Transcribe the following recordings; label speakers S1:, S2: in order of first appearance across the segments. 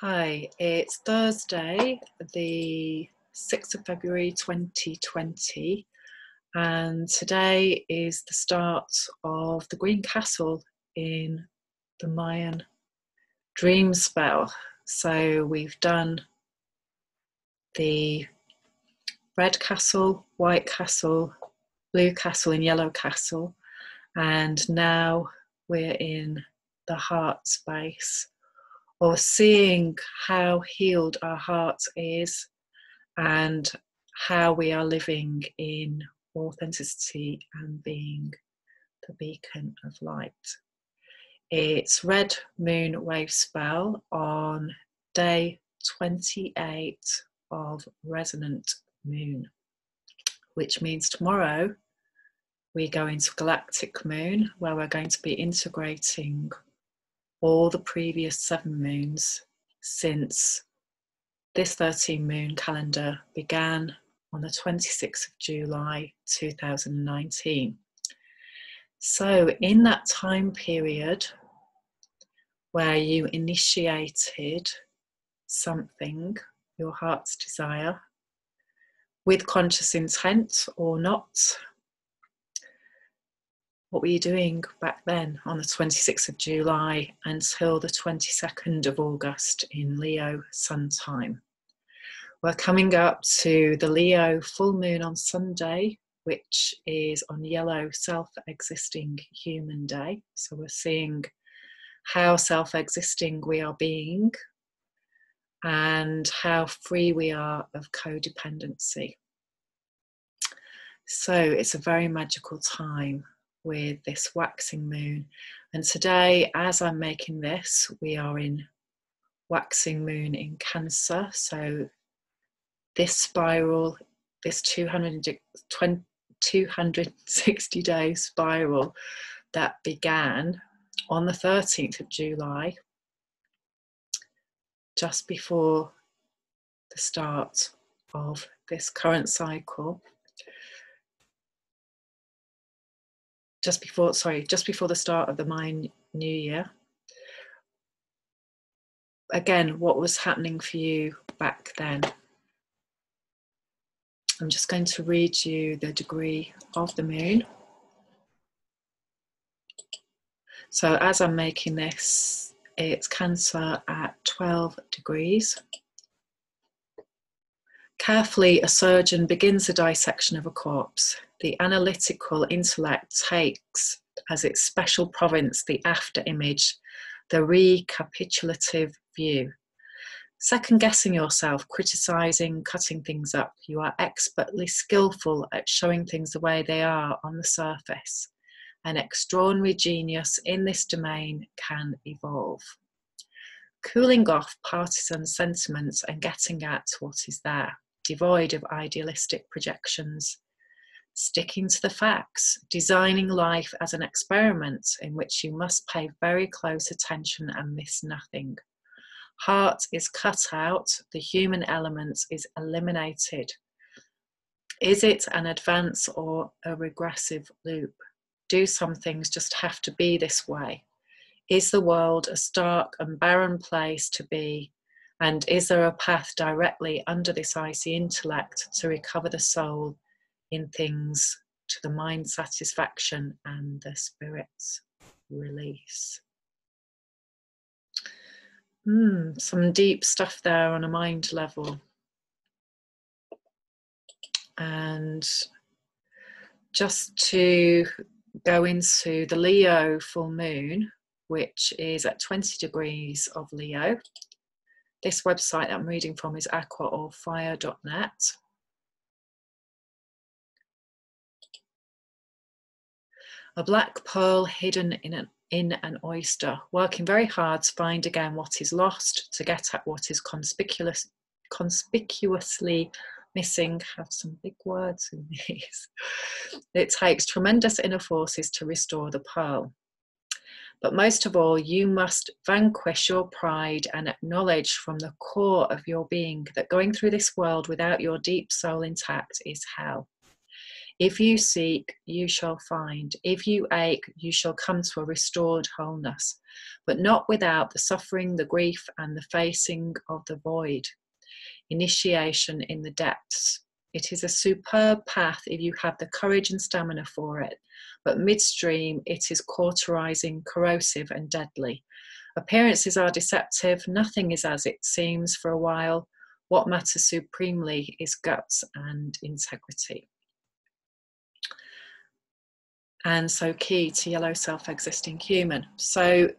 S1: Hi, it's Thursday, the 6th of February 2020, and today is the start of the Green Castle in the Mayan dream spell. So we've done the red castle, white castle, blue castle, and yellow castle, and now we're in the heart space, or seeing how healed our heart is and how we are living in authenticity and being the beacon of light. It's Red Moon Wave Spell on day 28 of Resonant Moon, which means tomorrow we go into Galactic Moon, where we're going to be integrating all the previous 7 moons since this 13 moon calendar began on the 26th of July 2019. So in that time period where you initiated something, your heart's desire, with conscious intent or not, what were you doing back then on the 26th of July until the 22nd of August in Leo Sun time? We're coming up to the Leo full moon on Sunday, which is on yellow self-existing human day. So we're seeing how self-existing we are being and how free we are of codependency. So it's a very magical time with this waxing moon. And today, as I'm making this, we are in waxing moon in Cancer. So this spiral, this 260-day spiral that began on the 13th of July, just before the start of this current cycle, just before the start of the Mayan New Year. Again, what was happening for you back then? I'm just going to read you the degree of the moon. So as I'm making this, it's Cancer at 12 degrees. Carefully, a surgeon begins a dissection of a corpse. The analytical intellect takes as its special province the after image, the recapitulative view. Second-guessing yourself, criticising, cutting things up, you are expertly skillful at showing things the way they are on the surface. An extraordinary genius in this domain can evolve. Cooling off partisan sentiments and getting at what is there, devoid of idealistic projections. Sticking to the facts, designing life as an experiment in which you must pay very close attention and miss nothing. Heart is cut out, the human element is eliminated. Is it an advance or a regressive loop? Do some things just have to be this way? Is the world a stark and barren place to be? And is there a path directly under this icy intellect to recover the soul in things to the mind's satisfaction and the spirit's release? Some deep stuff there on a mind level. And just to go into the Leo full moon, which is at 20 degrees of Leo. This website that I'm reading from is aquaorfire.net. A black pearl hidden in an oyster, working very hard to find again what is lost, to get at what is conspicuously missing. Have some big words in these. It takes tremendous inner forces to restore the pearl. But most of all, you must vanquish your pride and acknowledge from the core of your being that going through this world without your deep soul intact is hell. If you seek, you shall find. If you ache, you shall come to a restored wholeness, but not without the suffering, the grief, and the facing of the void. Initiation in the depths. It is a superb path if you have the courage and stamina for it, but midstream it is cauterizing, corrosive, and deadly. Appearances are deceptive. Nothing is as it seems for a while. What matters supremely is guts and integrity. And so key to yellow self-existing human. So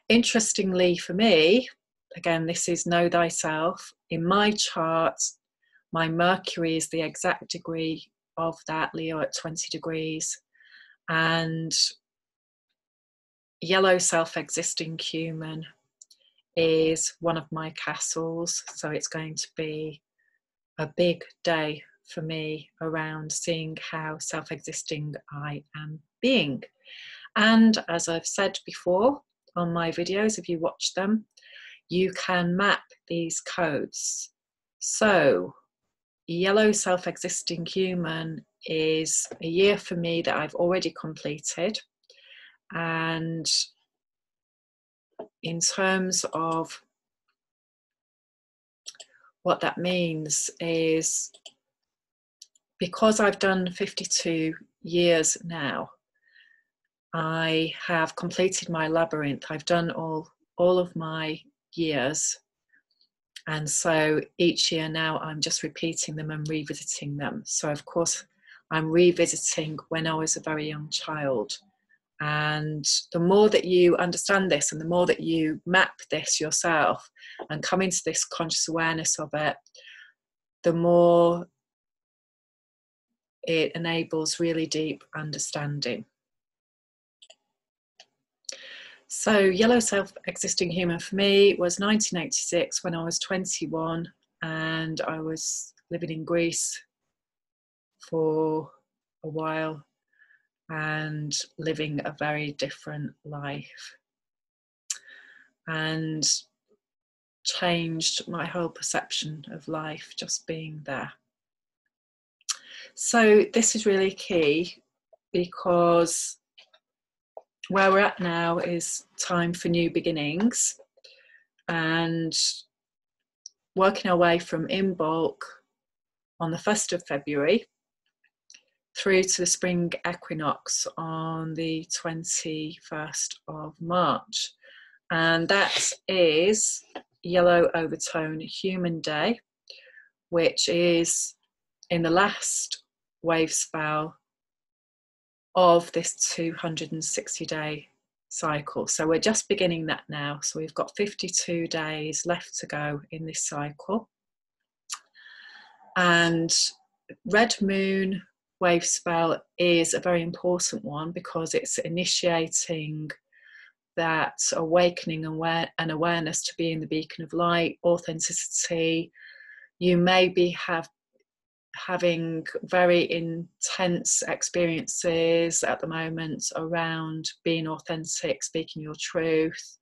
S1: interestingly for me, again, this is know thyself. In my chart, my Mercury is the exact degree of that, Leo at 20 degrees. And yellow self-existing human is one of my castles. So it's going to be a big day for me around seeing how self-existing I am being. And as I've said before on my videos, if you watch them, you can map these codes. So yellow self-existing human is a year for me that I've already completed. And in terms of what that means is, because I've done 52 years now, I have completed my labyrinth. I've done all of my years. And so each year now I'm just repeating them and revisiting them. So of course I'm revisiting when I was a very young child. And the more that you understand this and the more that you map this yourself and come into this conscious awareness of it, the more it enables really deep understanding. So yellow self-existing human for me was 1986 when I was 21 and I was living in Greece for a while and living a very different life, and changed my whole perception of life just being there. So this is really key, because where we're at now is time for new beginnings, and working our way from in bulk on the 1st of February through to the spring equinox on the 21st of March. And that is yellow overtone human day, which is in the last wave spell of this 260-day cycle. So we're just beginning that now. So we've got 52 days left to go in this cycle. And red moon wave spell is a very important one because it's initiating that awakening and awareness to being the beacon of light, authenticity. You may be having very intense experiences at the moment around being authentic, speaking your truth,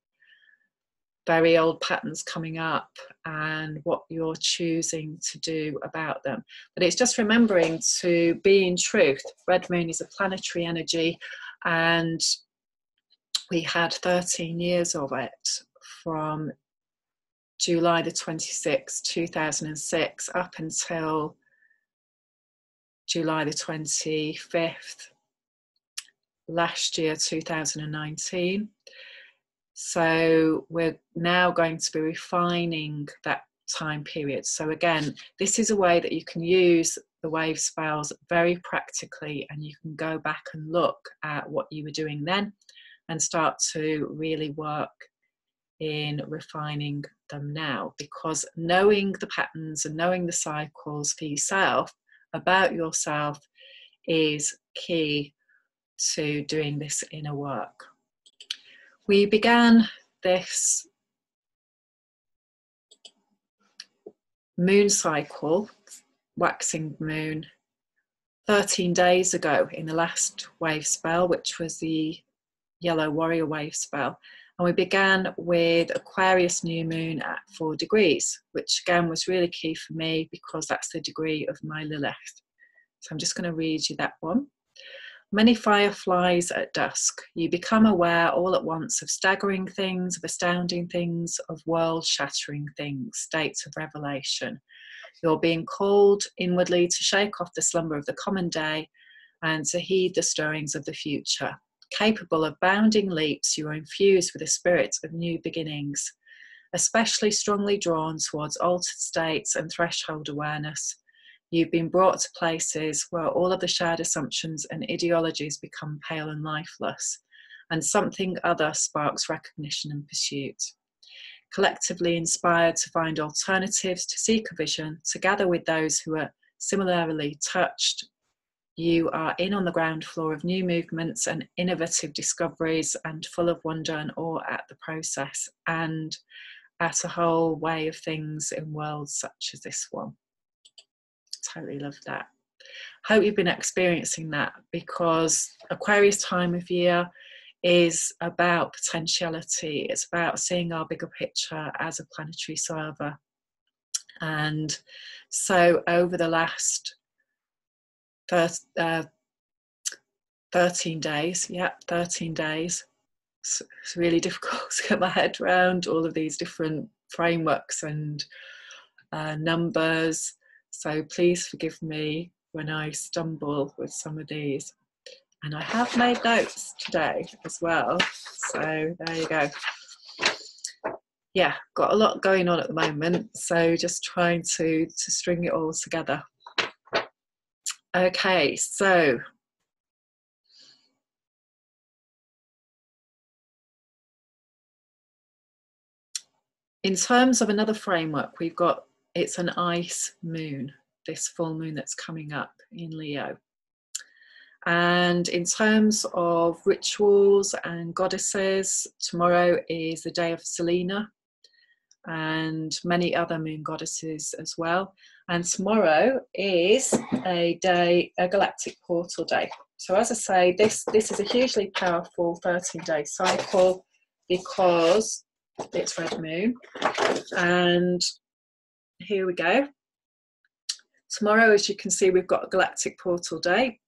S1: very old patterns coming up and what you're choosing to do about them. But it's just remembering to be in truth. Red moon is a planetary energy, and we had 13 years of it from July the 26th, 2006 up until July the 25th last year, 2019. So we're now going to be refining that time period. So again, this is a way that you can use the wave spells very practically, and you can go back and look at what you were doing then and start to really work in refining them now, because knowing the patterns and knowing the cycles for yourself, about yourself, is key to doing this inner work. We began this moon cycle, waxing moon, 13 days ago in the last wave spell, which was the yellow warrior wave spell. And we began with Aquarius new moon at 4 degrees, which again was really key for me because that's the degree of my Lilith. So I'm just going to read you that one. Many fireflies at dusk. You become aware all at once of staggering things, of astounding things, of world-shattering things, states of revelation. You're being called inwardly to shake off the slumber of the common day and to heed the stirrings of the future. Capable of bounding leaps, you are infused with a spirit of new beginnings, especially strongly drawn towards altered states and threshold awareness. You've been brought to places where all of the shared assumptions and ideologies become pale and lifeless, and something other sparks recognition and pursuit. Collectively inspired to find alternatives, to seek a vision, to gather with those who are similarly touched, you are in on the ground floor of new movements and innovative discoveries, and full of wonder and awe at the process and at a whole way of things in worlds such as this one. Totally love that. Hope you've been experiencing that, because Aquarius time of year is about potentiality. It's about seeing our bigger picture as a planetary server. And so over the last 13 days, yeah, 13 days, it's really difficult to get my head around all of these different frameworks and numbers. So please forgive me when I stumble with some of these. And I have made notes today as well. So there you go. Yeah, got a lot going on at the moment. So just trying to string it all together. Okay, so in terms of another framework, we've got, it's an ice moon, this full moon that's coming up in Leo. And in terms of rituals and goddesses, tomorrow is the day of Selena and many other moon goddesses as well. And tomorrow is a galactic portal day. So as I say, this is a hugely powerful 13-day cycle because it's red moon. And here we go. Tomorrow, as you can see, we've got a galactic portal day,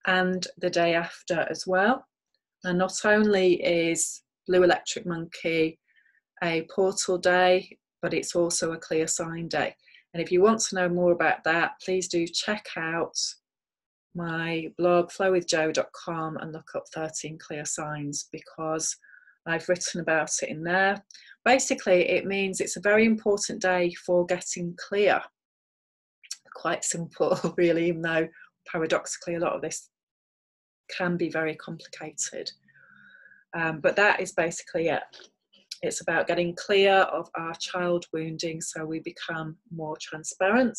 S1: and the day after as well. And not only is Blue Electric Monkey a portal day, but it's also a clear sign day. And if you want to know more about that, please do check out my blog flowwithjo.com and look up 13 clear signs, because I've written about it in there. Basically, it means it's a very important day for getting clear. Quite simple, really, even though paradoxically a lot of this can be very complicated. But that is basically it. It's about getting clear of our child wounding so we become more transparent.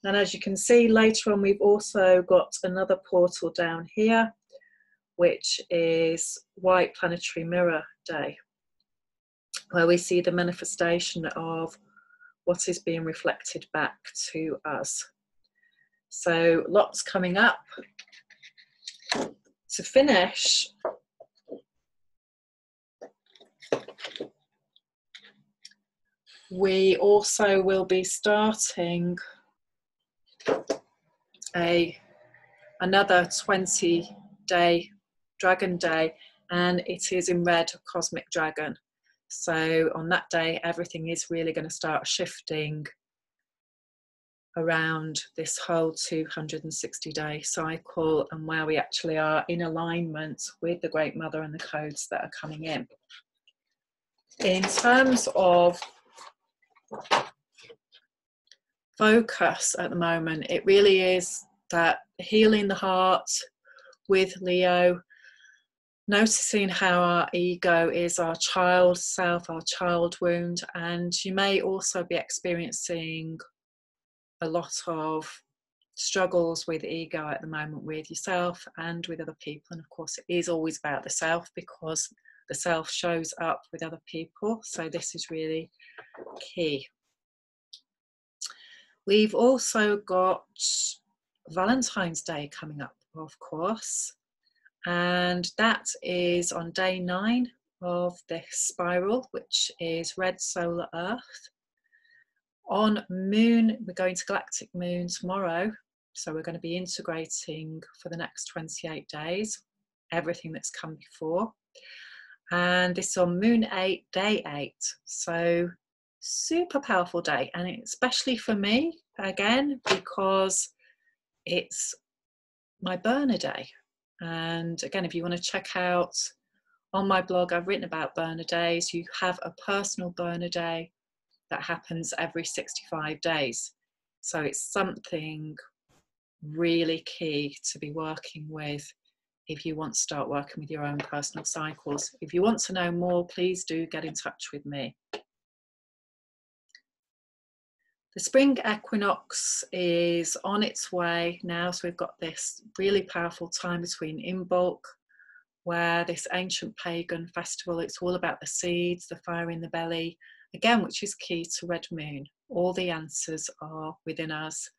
S1: And as you can see later on, we've also got another portal down here, which is White Planetary Mirror Day, where we see the manifestation of what is being reflected back to us. So lots coming up. To finish, we also will be starting another 20-day Dragon Day, and it is in red, Cosmic Dragon. So on that day, everything is really going to start shifting around this whole 260-day cycle, and where we actually are in alignment with the Great Mother and the codes that are coming in. In terms of focus at the moment, it really is that healing the heart with Leo, noticing how our ego is our child self, our child wound, and you may also be experiencing a lot of struggles with ego at the moment with yourself and with other people. And of course it is always about the self, because the self shows up with other people, so this is really key. We've also got Valentine's Day coming up, of course, and that is on day 9 of this spiral, which is red solar earth. On moon, we're going to Galactic Moon tomorrow, So we're going to be integrating for the next 28 days, everything that's come before. And this is on Moon 8, Day 8. So super powerful day, and especially for me, again, because it's my burner day. And again, if you want to check out on my blog, I've written about burner days. You have a personal burner day that happens every 65 days. So it's something really key to be working with if you want to start working with your own personal cycles. If you want to know more, please do get in touch with me. The spring equinox is on its way now, so we've got this really powerful time between Imbolc, where this ancient pagan festival, it's all about the seeds, the fire in the belly, again, which is key to Red Moon. All the answers are within us.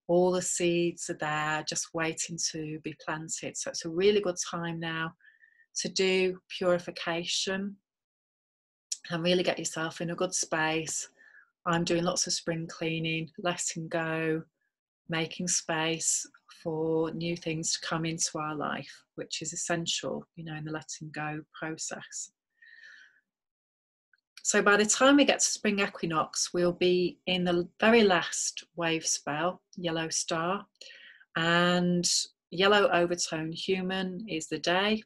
S1: All the seeds are there, just waiting to be planted. So it's a really good time now to do purification and really get yourself in a good space. I'm doing lots of spring cleaning, letting go, making space for new things to come into our life, which is essential, you know, in the letting go process. So by the time we get to spring equinox, we'll be in the very last wave spell, yellow star, and yellow overtone human is the day.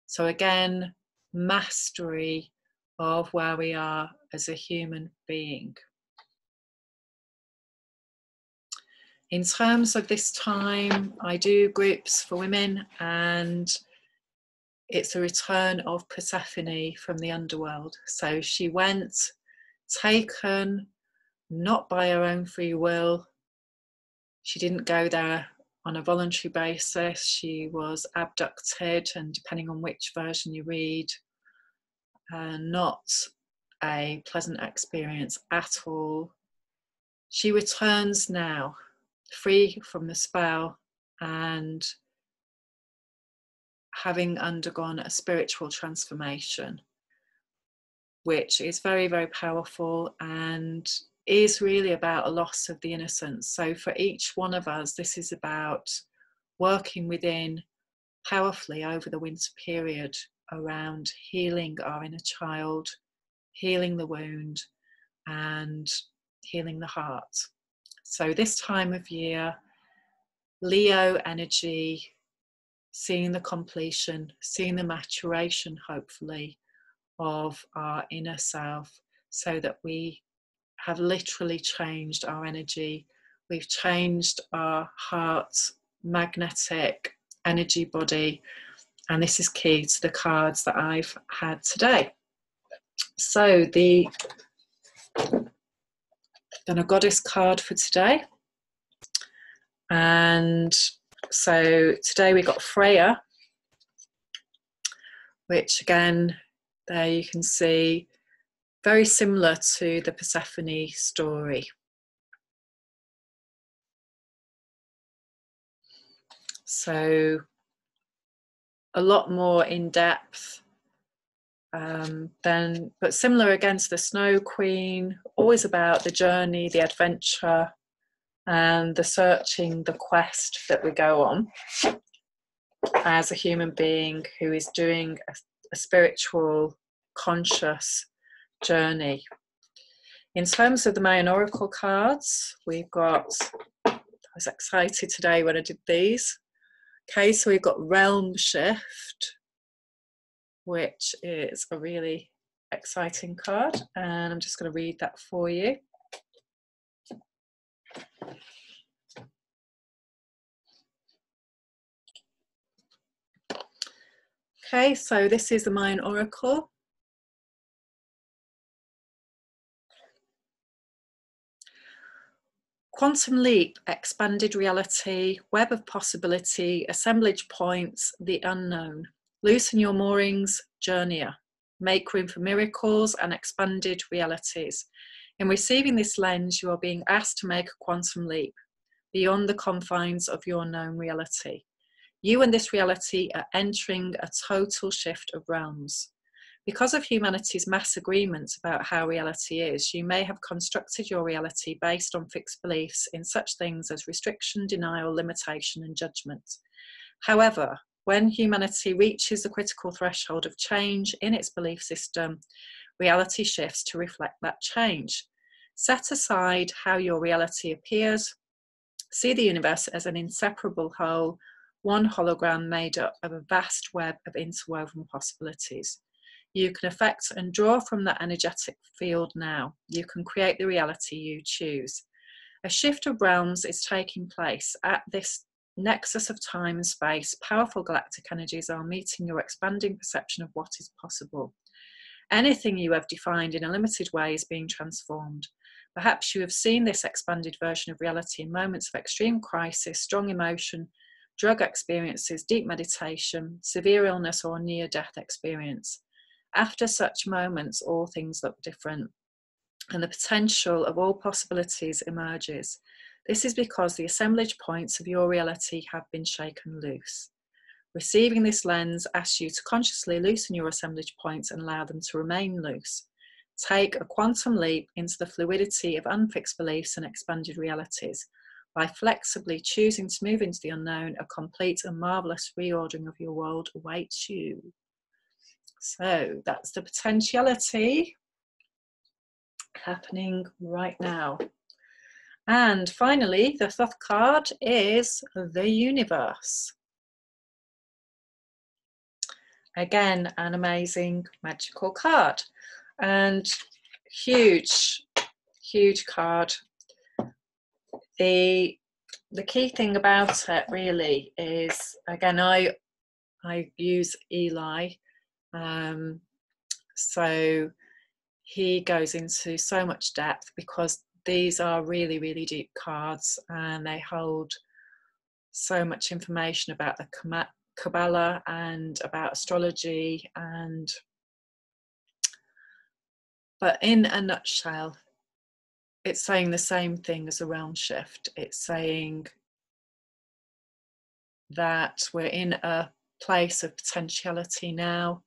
S1: So again, mastery of where we are as a human being. In terms of this time, I do groups for women, and it's a return of Persephone from the underworld. So she went, taken, not by her own free will. She didn't go there on a voluntary basis. She was abducted, and depending on which version you read, not a pleasant experience at all. She returns now, free from the spell, and having undergone a spiritual transformation, which is very, very powerful and is really about a loss of the innocence. So for each one of us, this is about working within powerfully over the winter period around healing our inner child, healing the wound, and healing the heart. So this time of year, Leo energy, seeing the completion, seeing the maturation, hopefully, of our inner self, so that we have literally changed our energy. We've changed our heart, magnetic energy body, and this is key to the cards that I've had today. So then a goddess card for today, and so today we got Freya, which again, there you can see, very similar to the Persephone story. So a lot more in depth but similar again to the Snow Queen, always about the journey, the adventure, and the searching, the quest that we go on as a human being who is doing a spiritual, conscious journey. In terms of the Mayan Oracle cards, we've got, I was excited today when I did these. Okay, so we've got Realm Shift, which is a really exciting card, and I'm just going to read that for you. Okay, so this is the Mayan Oracle. Quantum leap, expanded reality, web of possibility, assemblage points, the unknown. Loosen your moorings, journeyer. Make room for miracles and expanded realities. In receiving this lens, you are being asked to make a quantum leap beyond the confines of your known reality. You and this reality are entering a total shift of realms. Because of humanity's mass agreement about how reality is, you may have constructed your reality based on fixed beliefs in such things as restriction, denial, limitation, and judgment. However, when humanity reaches the critical threshold of change in its belief system, reality shifts to reflect that change. Set aside how your reality appears. See the universe as an inseparable whole, one hologram made up of a vast web of interwoven possibilities. You can affect and draw from that energetic field now. You can create the reality you choose. A shift of realms is taking place at this nexus of time and space. Powerful galactic energies are meeting your expanding perception of what is possible. Anything you have defined in a limited way is being transformed. Perhaps you have seen this expanded version of reality in moments of extreme crisis, strong emotion, drug experiences, deep meditation, severe illness, or near-death experience. After such moments, all things look different, and the potential of all possibilities emerges. This is because the assemblage points of your reality have been shaken loose. Receiving this lens asks you to consciously loosen your assemblage points and allow them to remain loose. Take a quantum leap into the fluidity of unfixed beliefs and expanded realities. By flexibly choosing to move into the unknown, a complete and marvellous reordering of your world awaits you. So that's the potentiality happening right now. And finally, the Thoth card is the universe. Again, an amazing magical card, and huge card. The key thing about it really is, again, I use Eli, so he goes into so much depth because these are really, really deep cards, and they hold so much information about the Kabbalah and about astrology, but in a nutshell, it's saying the same thing as a realm shift. It's saying that we're in a place of potentiality now,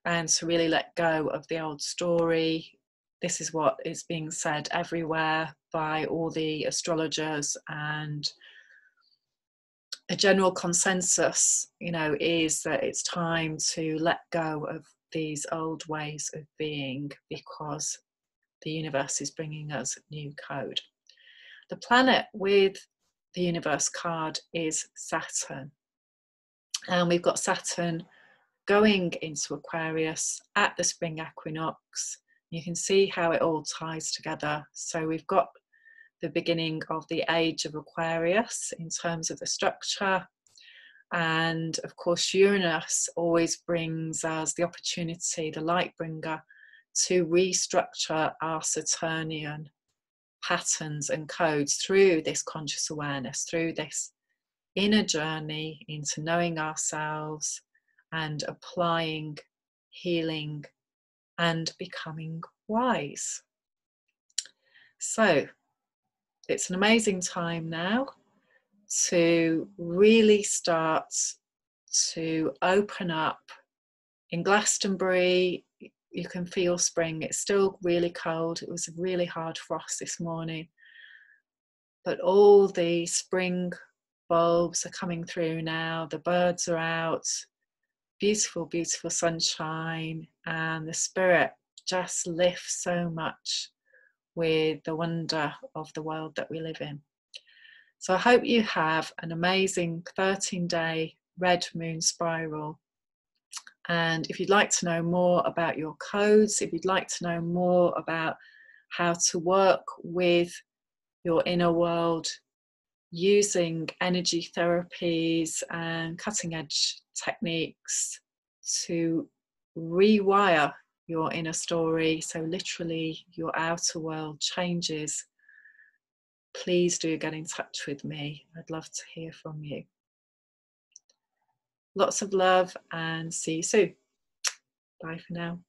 S1: and to really let go of the old story. This is what is being said everywhere by all the astrologers, and a general consensus, is that it's time to let go of these old ways of being, because the universe is bringing us new code. The planet with the universe card is Saturn, and we've got Saturn going into Aquarius at the spring equinox. You can see how it all ties together. So we've got the beginning of the age of Aquarius in terms of the structure, and of course Uranus always brings us the opportunity, the light bringer, to restructure our Saturnian patterns and codes through this conscious awareness, through this inner journey into knowing ourselves and applying healing and becoming wise. So it's an amazing time now to really start to open up. In Glastonbury, you can feel spring. It's still really cold. It was a really hard frost this morning, but all the spring bulbs are coming through now. The birds are out. Beautiful, beautiful sunshine, and the spirit just lifts so much with the wonder of the world that we live in. So I hope you have an amazing 13-day red moon spiral. And if you'd like to know more about your codes, if you'd like to know more about how to work with your inner world using energy therapies and cutting edge techniques to rewire your inner story, so literally your outer world changes, please do get in touch with me. I'd love to hear from you. Lots of love, and see you soon. Bye for now.